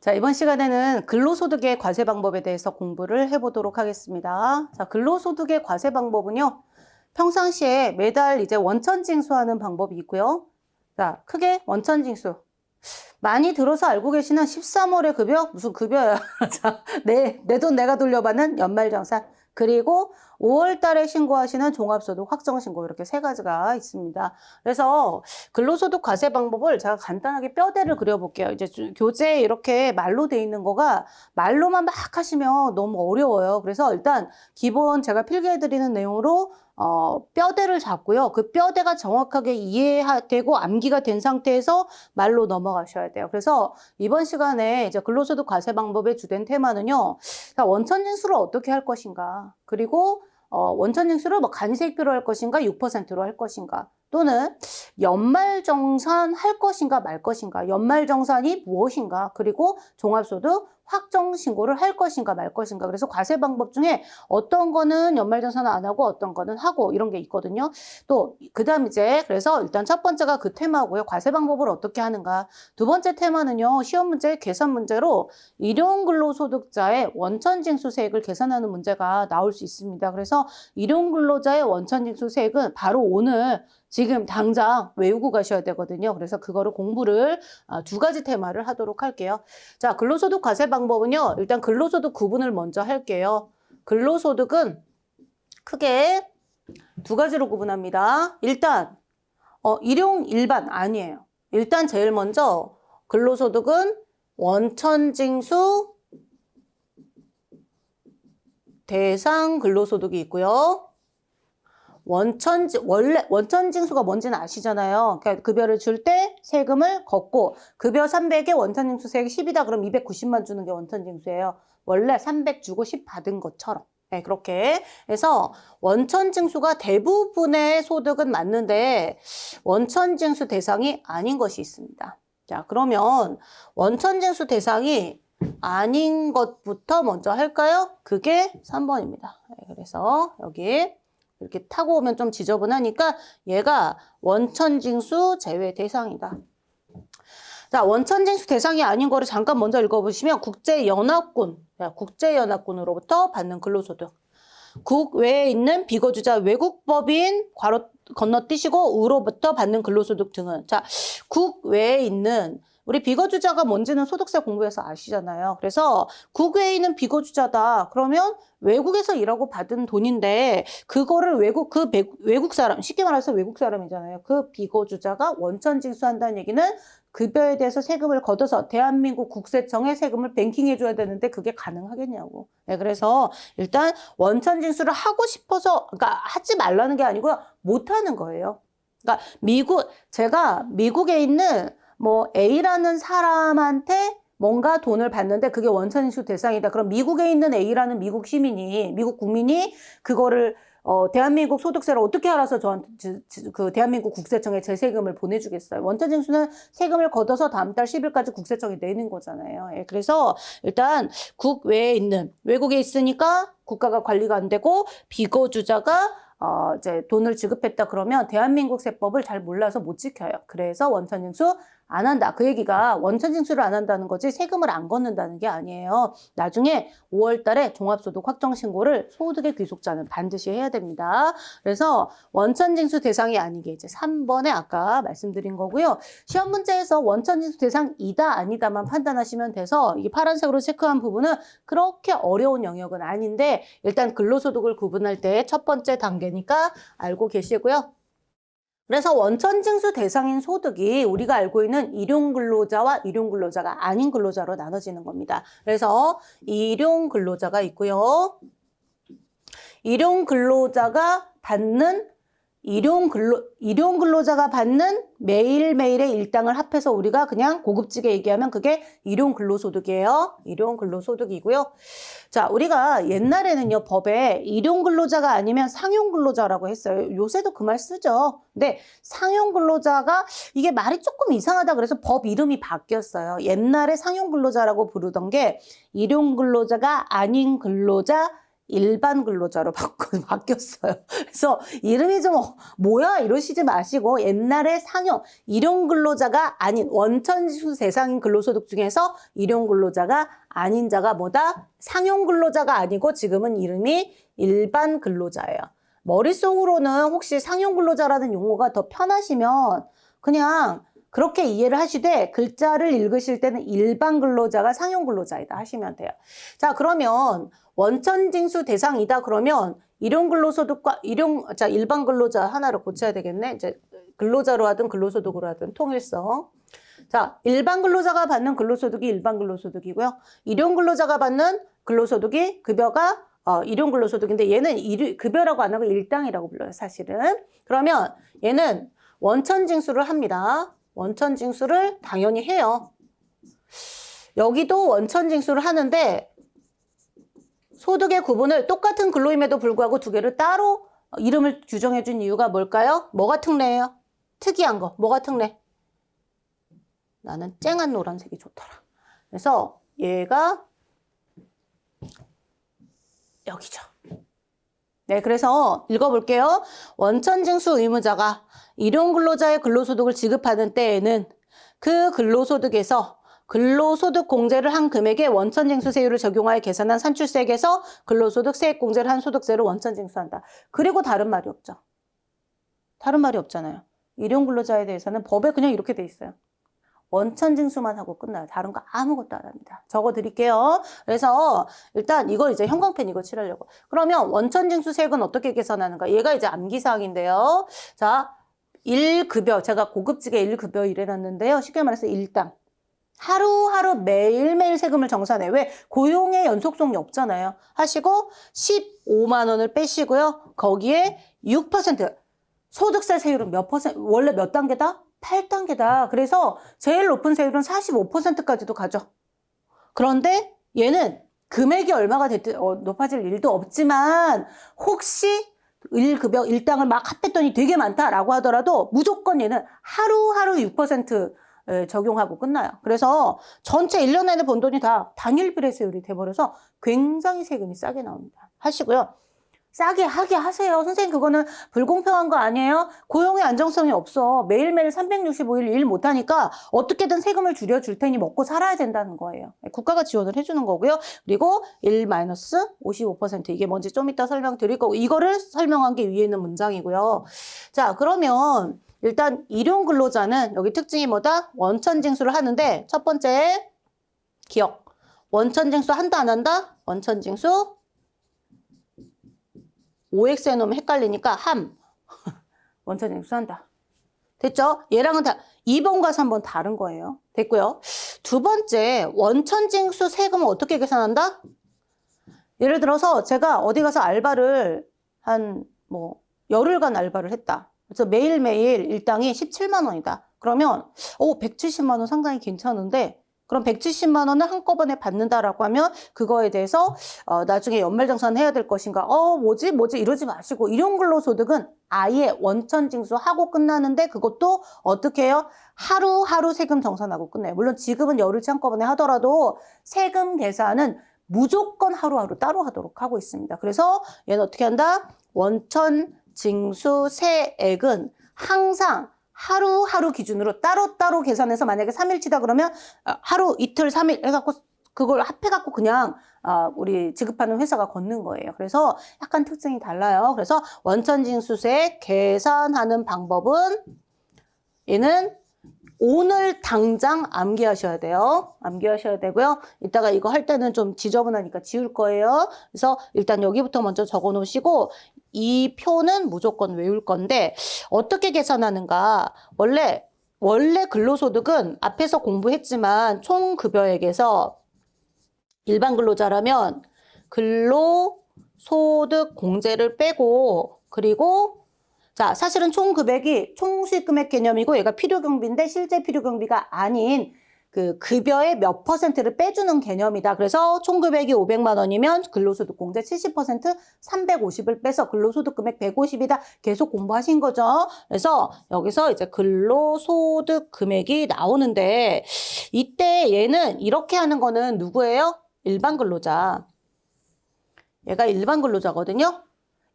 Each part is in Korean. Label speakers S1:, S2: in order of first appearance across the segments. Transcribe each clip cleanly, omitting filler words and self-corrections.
S1: 자, 이번 시간에는 근로소득의 과세 방법에 대해서 공부를 해보도록 하겠습니다. 자, 근로소득의 과세 방법은요, 평상시에 매달 이제 원천징수하는 방법이 있고요. 자, 크게 원천징수. 많이 들어서 알고 계시는 13월의 급여? 무슨 급여야. 자, 내 돈 내가 돌려받는 연말정산. 그리고 5월 달에 신고하시는 종합소득 확정신고 이렇게 세 가지가 있습니다. 그래서 근로소득 과세 방법을 제가 간단하게 뼈대를 그려볼게요. 이제 교재에 이렇게 말로 돼 있는 거가 말로만 막 하시면 너무 어려워요. 그래서 일단 기본 제가 필기해드리는 내용으로 뼈대를 잡고요. 그 뼈대가 정확하게 이해되고 암기가 된 상태에서 말로 넘어가셔야 돼요. 그래서 이번 시간에 이제 근로소득 과세 방법의 주된 테마는요. 자, 원천징수를 어떻게 할 것인가. 그리고 원천징수를 뭐 간이세익비로 할 것인가, 6%로 할 것인가. 또는 연말정산 할 것인가 말 것인가. 연말정산이 무엇인가. 그리고 종합소득 확정신고를 할 것인가 말 것인가. 그래서 과세 방법 중에 어떤 거는 연말정산 안 하고 어떤 거는 하고 이런 게 있거든요. 또 그다음 이제 그래서 일단 첫 번째가 그 테마고요. 과세 방법을 어떻게 하는가. 두 번째 테마는요. 시험 문제 계산 문제로 일용근로소득자의 원천징수세액을 계산하는 문제가 나올 수 있습니다. 그래서 일용근로자의 원천징수세액은 바로 오늘 지금 당장 외우고 가셔야 되거든요. 그래서 그거를 공부를 두 가지 테마를 하도록 할게요. 자, 근로소득 과세 방법은요. 일단 근로소득 구분을 먼저 할게요. 근로소득은 크게 두 가지로 구분합니다. 일단 일용 일반 아니에요. 일단 제일 먼저 근로소득은 원천징수 대상 근로소득이 있고요. 원래 원천징수가 뭔지는 아시잖아요. 그러니까 급여를 줄 때 세금을 걷고 급여 300에 원천징수세액 10이다 그럼 290만 주는 게 원천징수예요. 원래 300 주고 10 받은 것처럼. 네, 그렇게 해서 원천징수가 대부분의 소득은 맞는데 원천징수 대상이 아닌 것이 있습니다. 자, 그러면 원천징수 대상이 아닌 것부터 먼저 할까요? 그게 3번입니다. 네, 그래서 여기 이렇게 타고 오면 좀 지저분하니까 얘가 원천징수 제외 대상이다. 자, 원천징수 대상이 아닌 거를 잠깐 먼저 읽어보시면 국제연합군으로부터 받는 근로소득. 국외에 있는 비거주자 외국법인 괄호 건너뛰시고 으로부터 받는 근로소득 등은 자, 국외에 있는 우리 비거주자가 뭔지는 소득세 공부해서 아시잖아요. 그래서 국외에 있는 비거주자다. 그러면 외국에서 일하고 받은 돈인데 그거를 외국 사람, 쉽게 말해서 외국 사람이잖아요. 그 비거주자가 원천징수한다는 얘기는 급여에 대해서 세금을 걷어서 대한민국 국세청에 세금을 뱅킹해줘야 되는데 그게 가능하겠냐고. 네, 그래서 일단 원천징수를 하고 싶어서, 그러니까 하지 말라는 게 아니고요. 못하는 거예요. 그러니까 제가 미국에 있는 뭐 A라는 사람한테 뭔가 돈을 받는데 그게 원천징수 대상이다. 그럼 미국에 있는 A라는 미국 국민이 그거를 대한민국 소득세를 어떻게 알아서 저한테 그 대한민국 국세청에 제 세금을 보내주겠어요. 원천징수는 세금을 걷어서 다음 달 10일까지 국세청에 내는 거잖아요. 예, 그래서 일단 국외에 있는 외국에 있으니까 국가가 관리가 안 되고 비거주자가 이제 돈을 지급했다 그러면 대한민국 세법을 잘 몰라서 못 지켜요. 그래서 원천징수 안 한다. 그 얘기가 원천징수를 안 한다는 거지 세금을 안 걷는다는 게 아니에요. 나중에 5월 달에 종합소득 확정신고를 소득의 귀속자는 반드시 해야 됩니다. 그래서 원천징수 대상이 아닌 게 이제 3번에 아까 말씀드린 거고요. 시험 문제에서 원천징수 대상이다 아니다만 판단하시면 돼서 이 파란색으로 체크한 부분은 그렇게 어려운 영역은 아닌데 일단 근로소득을 구분할 때 첫 번째 단계니까 알고 계시고요. 그래서 원천징수 대상인 소득이 우리가 알고 있는 일용근로자와 일용근로자가 아닌 근로자로 나눠지는 겁니다. 그래서 일용근로자가 있고요. 일용근로자가 받는 매일매일의 일당을 합해서 우리가 그냥 고급지게 얘기하면 그게 일용근로소득이에요. 일용근로소득이고요. 자, 우리가 옛날에는요, 법에 일용근로자가 아니면 상용근로자라고 했어요. 요새도 그 말 쓰죠. 근데 상용근로자가 이게 말이 조금 이상하다 그래서 법 이름이 바뀌었어요. 옛날에 상용근로자라고 부르던 게 일용근로자가 아닌 근로자, 일반 근로자로 바뀌었어요. 그래서 이름이 좀 뭐야 이러시지 마시고 옛날에 상용, 일용 근로자가 아닌 원천징수 대상인 근로소득 중에서 일용 근로자가 아닌 자가 뭐다? 상용 근로자가 아니고 지금은 이름이 일반 근로자예요. 머릿속으로는 혹시 상용 근로자라는 용어가 더 편하시면 그냥 그렇게 이해를 하시되 글자를 읽으실 때는 일반 근로자가 상용 근로자이다 하시면 돼요. 자, 그러면 원천징수 대상이다 그러면 일용 근로소득과 일반 근로자 하나를 고쳐야 되겠네. 이제 근로자로 하든 근로소득으로 하든 통일성. 자, 일반 근로자가 받는 근로소득이 일반 근로소득이고요. 일용 근로자가 받는 근로소득이 급여가 일용 근로소득인데 얘는 급여라고 안 하고 일당이라고 불러요, 사실은. 그러면 얘는 원천징수를 합니다. 원천징수를 당연히 해요. 여기도 원천징수를 하는데 소득의 구분을 똑같은 근로임에도 불구하고 두 개를 따로 이름을 규정해 준 이유가 뭘까요? 뭐가 특례예요? 특이한 거. 뭐가 특례? 나는 쨍한 노란색이 좋더라. 그래서 얘가 여기죠. 네, 그래서 읽어볼게요. 원천징수 의무자가 일용 근로자의 근로소득을 지급하는 때에는 그 근로소득에서 근로소득 공제를 한 금액에 원천징수세율을 적용하여 계산한 산출세액에서 근로소득 세액 공제를 한 소득세를 원천징수한다. 그리고 다른 말이 없죠. 다른 말이 없잖아요. 일용 근로자에 대해서는 법에 그냥 이렇게 돼 있어요. 원천징수만 하고 끝나요. 다른 거 아무것도 안 합니다. 적어 드릴게요. 그래서 일단 이거 이제 형광펜 이거 칠하려고. 그러면 원천징수세액은 어떻게 계산하는가? 얘가 이제 암기사항인데요. 자, 1급여. 제가 고급지게 1급여 이래놨는데요. 쉽게 말해서 일당. 하루하루 매일매일 세금을 정산해. 왜? 고용의 연속성이 없잖아요. 하시고 15만 원을 빼시고요. 거기에 6% 소득세 세율은 몇 퍼센트? 원래 몇 단계다? 8단계다. 그래서 제일 높은 세율은 45%까지도 가죠. 그런데 얘는 금액이 얼마가 높아질 일도 없지만 혹시 1급여, 일당을 막 합했더니 되게 많다라고 하더라도 무조건 얘는 하루하루 6% 적용하고 끝나요. 그래서 전체 1년 내내 번 돈이 다 당일 비례세율이 돼버려서 굉장히 세금이 싸게 나옵니다. 하시고요. 싸게 하게 하세요. 선생님 그거는 불공평한 거 아니에요? 고용의 안정성이 없어. 매일매일 365일 일 못하니까 어떻게든 세금을 줄여줄 테니 먹고 살아야 된다는 거예요. 국가가 지원을 해주는 거고요. 그리고 1-55% 이게 뭔지 좀 이따 설명드릴 거고 이거를 설명한 게 위에 있는 문장이고요. 자, 그러면 일단 일용 근로자는 여기 특징이 뭐다? 원천징수를 하는데 첫 번째 기억. 원천징수 한다 안 한다? 원천징수 OX 해놓으면 헷갈리니까 함. 원천징수 한다. 됐죠? 얘랑은 다 2번과 3번 다른 거예요. 됐고요. 두 번째, 원천징수 세금은 어떻게 계산한다? 예를 들어서 제가 어디 가서 알바를 한 열흘간 알바를 했다. 그래서 매일매일 일당이 17만 원이다. 그러면 170만 원 상당히 괜찮은데 그럼 170만 원을 한꺼번에 받는다라고 하면 그거에 대해서 나중에 연말정산 해야 될 것인가? 뭐지 이러지 마시고 일용 근로소득은 아예 원천징수하고 끝나는데 그것도 어떻게 해요? 하루하루 세금 정산하고 끝내요. 물론 지금은 열흘치 한꺼번에 하더라도 세금 계산은 무조건 하루하루 따로 하도록 하고 있습니다. 그래서 얘는 어떻게 한다? 원천징수세액은 항상 하루하루 기준으로 따로따로 계산해서 만약에 3일치다 그러면 하루, 이틀, 3일 해갖고 그걸 합해갖고 그냥 우리 지급하는 회사가 걷는 거예요. 그래서 약간 특징이 달라요. 그래서 원천징수세 계산하는 방법은 얘는 오늘 당장 암기하셔야 돼요. 암기하셔야 되고요. 이따가 이거 할 때는 좀 지저분하니까 지울 거예요. 그래서 일단 여기부터 먼저 적어 놓으시고 이 표는 무조건 외울 건데 어떻게 계산하는가? 원래 근로소득은 앞에서 공부했지만 총급여액에서 일반 근로자라면 근로소득 공제를 빼고 그리고 자, 사실은 총금액이 총수익금액 개념이고 얘가 필요경비인데 실제 필요경비가 아닌 그 급여의 몇 퍼센트를 빼주는 개념이다. 그래서 총금액이 500만 원이면 근로소득 공제 70% 350을 빼서 근로소득 금액 150이다. 계속 공부하신 거죠. 그래서 여기서 이제 근로소득 금액이 나오는데 이때 얘는 이렇게 하는 거는 누구예요? 일반 근로자. 얘가 일반 근로자거든요.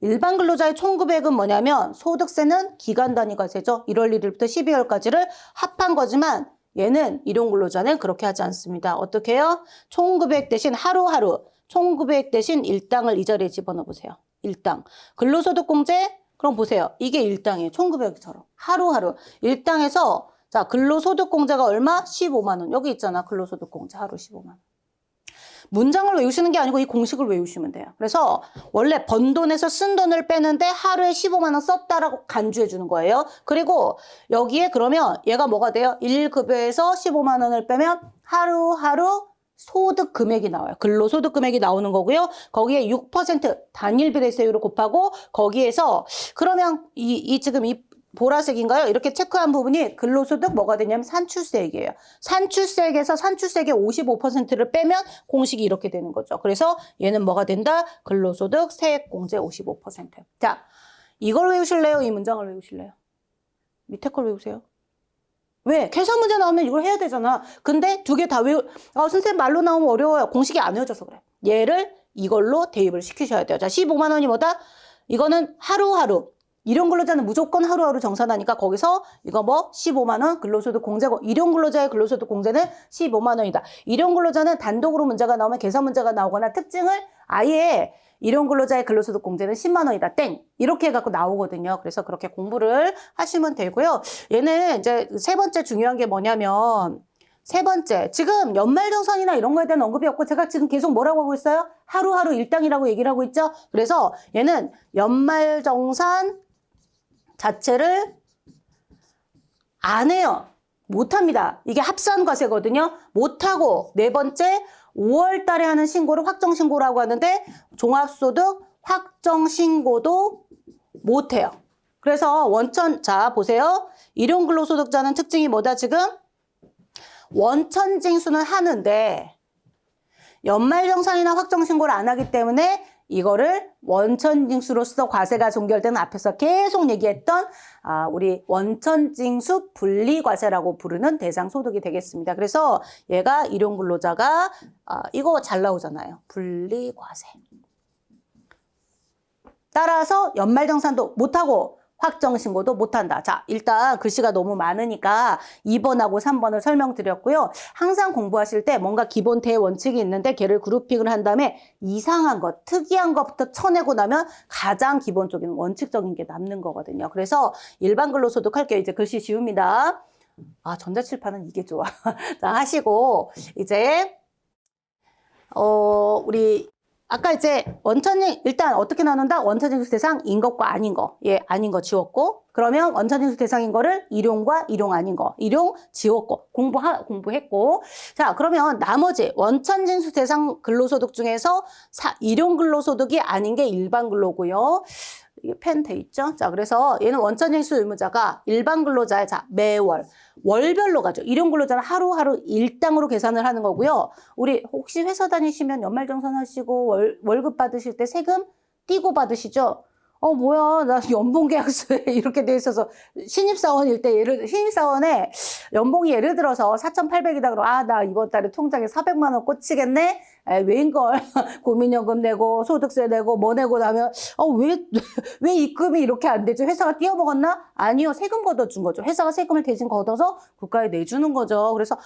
S1: 일반 근로자의 총금액은 뭐냐면 소득세는 기간 단위 과세죠. 1월 1일부터 12월까지를 합한 거지만 얘는 일용 근로자는 그렇게 하지 않습니다. 어떻게 해요? 총금액 대신 하루하루 총금액 대신 일당을 이 자리에 집어넣어 보세요. 일당. 근로소득공제? 그럼 보세요. 이게 일당이에요. 총금액처럼. 하루하루. 일당에서 자 근로소득공제가 얼마? 15만 원. 여기 있잖아. 근로소득공제 하루 15만 원. 문장을 외우시는 게 아니고 이 공식을 외우시면 돼요. 그래서 원래 번 돈에서 쓴 돈을 빼는데 하루에 15만 원 썼다라고 간주해 주는 거예요. 그리고 여기에 그러면 얘가 뭐가 돼요? 1급여에서 15만 원을 빼면 하루하루 소득 금액이 나와요. 근로소득 금액이 나오는 거고요. 거기에 6% 단일 비례세율을 곱하고 거기에서 그러면 지금 이 보라색인가요? 이렇게 체크한 부분이 근로소득 뭐가 되냐면 산출세액이에요. 산출세액에서 산출세액의 55%를 빼면 공식이 이렇게 되는 거죠. 그래서 얘는 뭐가 된다? 근로소득 세액공제 55%. 자, 이걸 외우실래요? 이 문장을 외우실래요? 밑에 걸 외우세요. 왜? 계산 문제 나오면 이걸 해야 되잖아. 근데 두 개 다 선생님 말로 나오면 어려워요. 공식이 안 외워져서 그래. 얘를 이걸로 대입을 시키셔야 돼요. 자, 15만 원이 뭐다? 이거는 하루하루. 일용 근로자는 무조건 하루하루 정산하니까 거기서 이거 뭐 15만 원 근로소득 공제고 일용 근로자의 근로소득 공제는 15만 원이다. 일용 근로자는 단독으로 문제가 나오면 계산 문제가 나오거나 특징을 아예 일용 근로자의 근로소득 공제는 10만 원이다. 땡. 이렇게 해갖고 나오거든요. 그래서 그렇게 공부를 하시면 되고요. 얘는 이제 세 번째 중요한 게 뭐냐면 세 번째, 지금 연말정산이나 이런 거에 대한 언급이 없고 제가 지금 계속 뭐라고 하고 있어요? 하루하루 일당이라고 얘기를 하고 있죠? 그래서 얘는 연말정산 자체를 안 해요. 못합니다. 이게 합산과세거든요. 못하고 네 번째 5월 달에 하는 신고를 확정신고라고 하는데 종합소득 확정신고도 못해요. 그래서 자 보세요. 일용근로소득자는 특징이 뭐다 지금? 원천징수는 하는데 연말정산이나 확정신고를 안 하기 때문에 이거를 원천징수로서 과세가 종결되는 앞에서 계속 얘기했던 우리 원천징수 분리과세라고 부르는 대상소득이 되겠습니다. 그래서 얘가 일용근로자가 이거 잘 나오잖아요. 분리과세. 따라서 연말정산도 못하고 확정신고도 못한다. 자, 일단 글씨가 너무 많으니까 2번하고 3번을 설명드렸고요. 항상 공부하실 때 뭔가 기본 대원칙이 있는데 걔를 그룹핑을 한 다음에 이상한 것, 특이한 것부터 쳐내고 나면 가장 기본적인 원칙적인 게 남는 거거든요. 그래서 일반 근로소득 할게요. 이제 글씨 지웁니다. 전자칠판은 이게 좋아. 자, 하시고 이제 우리 아까 이제 일단 어떻게 나눈다? 원천징수 대상인 것과 아닌 거. 예, 아닌 거 지웠고. 그러면 원천징수 대상인 거를 일용과 일용 아닌 거. 일용 지웠고. 공부했고. 자, 그러면 나머지 원천징수 대상 근로소득 중에서 일용 근로소득이 아닌 게 일반 근로고요. 이게 펜 돼 있죠? 자, 그래서 얘는 원천징수 의무자가 일반 근로자의 매월. 월별로 가죠. 일용 근로자는 하루하루 일당으로 계산을 하는 거고요. 우리 혹시 회사 다니시면 연말정산 하시고 월급 받으실 때 세금 띄고 받으시죠? 뭐야, 나 연봉계약서에 이렇게 돼 있어서 신입사원일 때 신입사원에 연봉이 예를 들어서 4,800이다 그러면 나 이번 달에 통장에 400만 원 꽂히겠네? 왜인걸? 국민연금 내고 소득세 내고 뭐 내고 나면 왜 입금이 이렇게 안 되죠? 회사가 띄어먹었나? 아니요. 세금 걷어준 거죠. 회사가 세금을 대신 걷어서 국가에 내주는 거죠. 그래서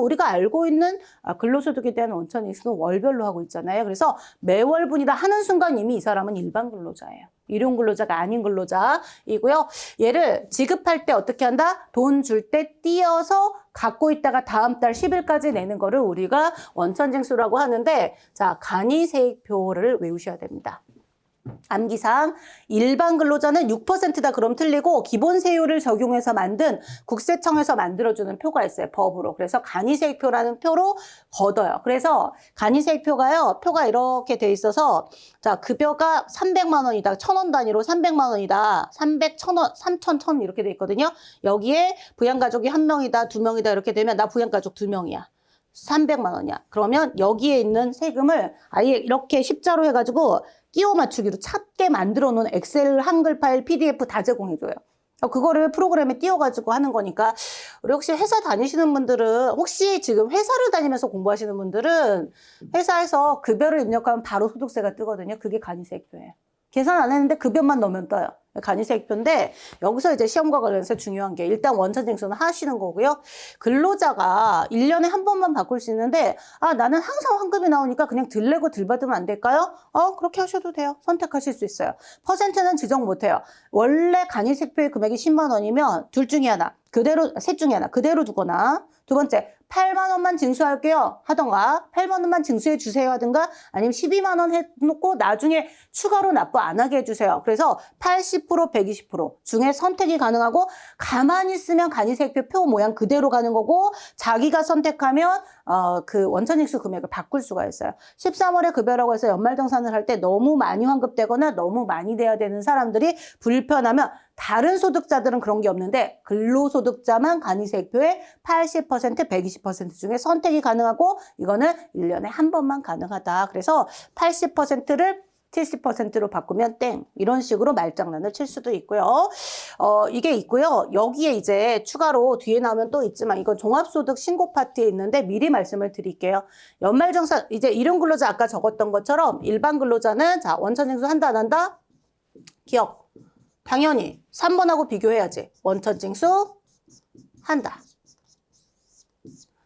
S1: 우리가 알고 있는 근로소득에 대한 원천징수는 월별로 하고 있잖아요. 그래서 매월분이다 하는 순간 이미 이 사람은 일반 근로자예요. 일용 근로자가 아닌 근로자이고요. 얘를 지급할 때 어떻게 한다? 돈 줄 때 띄어서 갖고 있다가 다음 달 10일까지 내는 거를 우리가 원천징수라고 하는데, 자, 간이세액표를 외우셔야 됩니다. 암기사항, 일반 근로자는 6%다 그럼 틀리고 기본세율을 적용해서 만든 국세청에서 만들어주는 표가 있어요. 법으로. 그래서 간이세액표라는 표로 걷어요. 그래서 간이세액표가요. 표가 이렇게 돼 있어서 자, 급여가 300만 원이다. 1,000원 단위로 300만 원이다. 300, 1,000원, 3,000, 1,000 이렇게 돼 있거든요. 여기에 부양가족이 1명이다, 2명이다 이렇게 되면 나 부양가족 2명이야. 300만 원이야. 그러면 여기에 있는 세금을 아예 이렇게 십자로 해가지고 끼워 맞추기로 찾게 만들어 놓은 엑셀 한글 파일 PDF 다 제공해줘요. 그거를 프로그램에 띄워가지고 하는 거니까 우리 혹시 회사 다니시는 분들은 혹시 지금 회사를 다니면서 공부하시는 분들은 회사에서 급여를 입력하면 바로 소득세가 뜨거든요. 그게 간이세액표예요. 계산 안 했는데 급여만 넣으면 떠요. 간이세액표인데 여기서 이제 시험과 관련해서 중요한 게 일단 원천징수는 하시는 거고요. 근로자가 1년에 한 번만 바꿀 수 있는데 나는 항상 환급이 나오니까 그냥 들 내고 들 받으면 안 될까요? 그렇게 하셔도 돼요. 선택하실 수 있어요. 퍼센트는 지정 못 해요. 원래 간이세표의 금액이 10만 원이면 둘 중에 하나, 셋 중에 하나 그대로 두거나 두 번째 8만 원만 징수할게요 하던가 8만 원만 징수해 주세요 하든가 아니면 12만 원 해놓고 나중에 추가로 납부 안 하게 해주세요. 그래서 80% 120% 중에 선택이 가능하고 가만히 있으면 간이세액표 표 모양 그대로 가는 거고 자기가 선택하면 그 원천징수 금액을 바꿀 수가 있어요. 13월에 급여라고 해서 연말정산을 할 때 너무 많이 환급되거나 너무 많이 돼야 되는 사람들이 불편하면 다른 소득자들은 그런 게 없는데 근로소득자만 간이세액표의 80%, 120% 중에 선택이 가능하고 이거는 1년에 한 번만 가능하다. 그래서 80%를 70%로 바꾸면 땡 이런 식으로 말장난을 칠 수도 있고요. 이게 있고요. 여기에 이제 추가로 뒤에 나오면 또 있지만 이건 종합소득 신고 파트에 있는데 미리 말씀을 드릴게요. 연말정산 이제 일용근로자 아까 적었던 것처럼 일반 근로자는 자 원천징수 한다 안 한다? 기억. 당연히 3번하고 비교해야지. 원천징수 한다.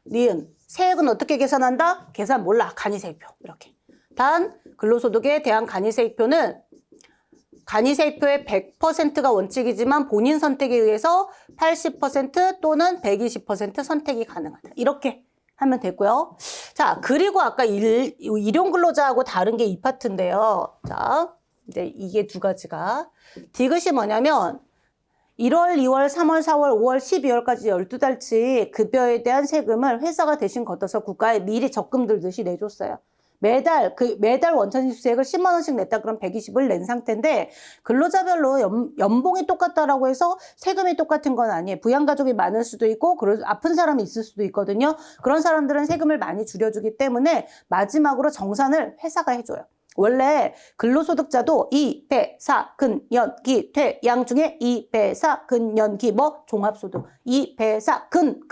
S1: 니은 세액은 어떻게 계산한다? 계산 몰라. 간이세액표 이렇게. 단 근로소득에 대한 간이세액표는 간이세액표의 100%가 원칙이지만 본인 선택에 의해서 80% 또는 120% 선택이 가능하다. 이렇게 하면 되고요. 자, 그리고 아까 일용근로자하고 다른 게 이 파트인데요. 자, 이제 이게 두 가지가 디귿이 뭐냐면 1월, 2월, 3월, 4월, 5월, 12월까지 12달치 급여에 대한 세금을 회사가 대신 걷어서 국가에 미리 적금 들듯이 내줬어요. 매달 원천징수세액을 10만 원씩 냈다 그럼 120을 낸 상태인데 근로자별로 연봉이 똑같다라고 해서 세금이 똑같은 건 아니에요. 부양가족이 많을 수도 있고 아픈 사람이 있을 수도 있거든요. 그런 사람들은 세금을 많이 줄여주기 때문에 마지막으로 정산을 회사가 해줘요. 원래 근로소득자도 이, 배, 사, 근, 연, 기, 퇴, 양 중에 이, 배, 사, 근, 연, 기, 뭐 종합소득 이, 배, 사, 근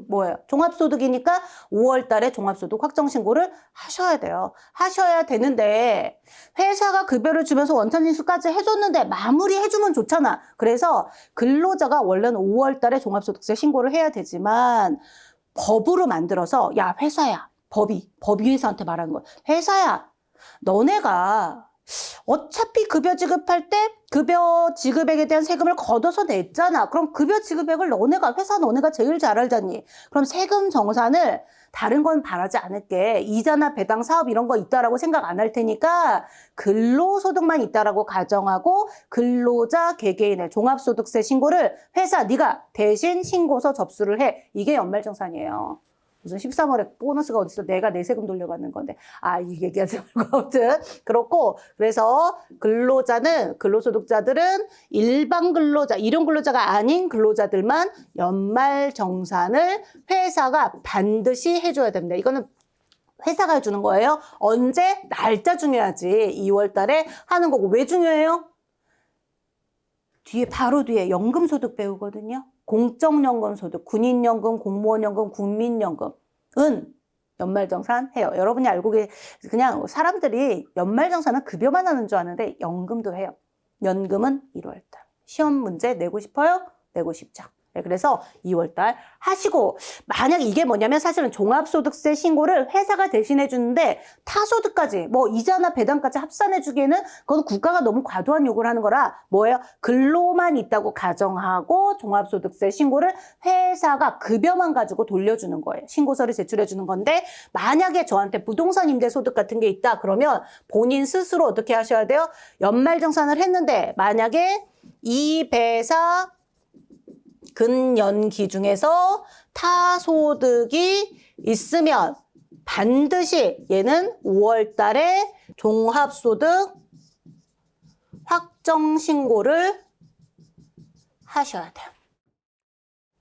S1: 뭐예요? 종합소득이니까 5월 달에 종합소득 확정신고를 하셔야 돼요. 하셔야 되는데 회사가 급여를 주면서 원천징수까지 해줬는데 마무리해주면 좋잖아. 그래서 근로자가 원래는 5월 달에 종합소득세 신고를 해야 되지만 법으로 만들어서 야 회사야 법이 회사한테 말하는 거야. 회사야 너네가 어차피 급여 지급할 때 급여 지급액에 대한 세금을 걷어서 냈잖아. 그럼 급여 지급액을 너네가 제일 잘 알잖니. 그럼 세금 정산을 다른 건 바라지 않을게. 이자나 배당 사업 이런 거 있다라고 생각 안 할 테니까 근로소득만 있다라고 가정하고 근로자 개개인의 종합소득세 신고를 회사 네가 대신 신고서 접수를 해. 이게 연말정산이에요. 무슨 13월에 보너스가 어딨어? 내가 내 세금 돌려받는 건데. 이 얘기하지 말고 아무튼 그렇고 그래서 근로소득자들은 일반 근로자, 일용 근로자가 아닌 근로자들만 연말정산을 회사가 반드시 해줘야 됩니다. 이거는 회사가 해주는 거예요. 언제? 날짜 중요하지. 2월 달에 하는 거고. 왜 중요해요? 바로 뒤에 연금소득 배우거든요. 공적연금소득, 군인연금, 공무원연금, 국민연금은 연말정산 해요. 여러분이 그냥 사람들이 연말정산은 급여만 하는 줄 아는데 연금도 해요. 연금은 1월달. 시험 문제 내고 싶어요? 내고 싶죠. 그래서 2월달 하시고 만약에 이게 뭐냐면 사실은 종합소득세 신고를 회사가 대신해 주는데 타소득까지 뭐 이자나 배당까지 합산해 주기에는 그건 국가가 너무 과도한 요구를 하는 거라 뭐예요? 근로만 있다고 가정하고 종합소득세 신고를 회사가 급여만 가지고 돌려주는 거예요. 신고서를 제출해 주는 건데 만약에 저한테 부동산 임대 소득 같은 게 있다 그러면 본인 스스로 어떻게 하셔야 돼요? 연말정산을 했는데 만약에 이 배사 근연기 중에서 타소득이 있으면 반드시 얘는 5월 달에 종합소득 확정신고를 하셔야 돼요.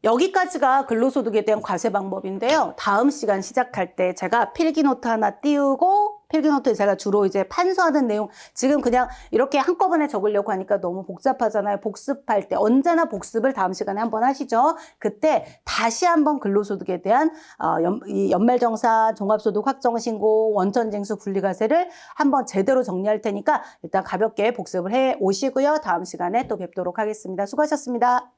S1: 여기까지가 근로소득에 대한 과세 방법인데요. 다음 시간 시작할 때 제가 필기노트 하나 띄우고 필기노트에 제가 주로 이제 판서하는 내용, 지금 그냥 이렇게 한꺼번에 적으려고 하니까 너무 복잡하잖아요. 복습할 때 언제나 복습을 다음 시간에 한번 하시죠. 그때 다시 한번 근로소득에 대한 이 연말정산, 종합소득 확정신고, 원천징수, 분리과세를 한번 제대로 정리할 테니까 일단 가볍게 복습을 해 오시고요. 다음 시간에 또 뵙도록 하겠습니다. 수고하셨습니다.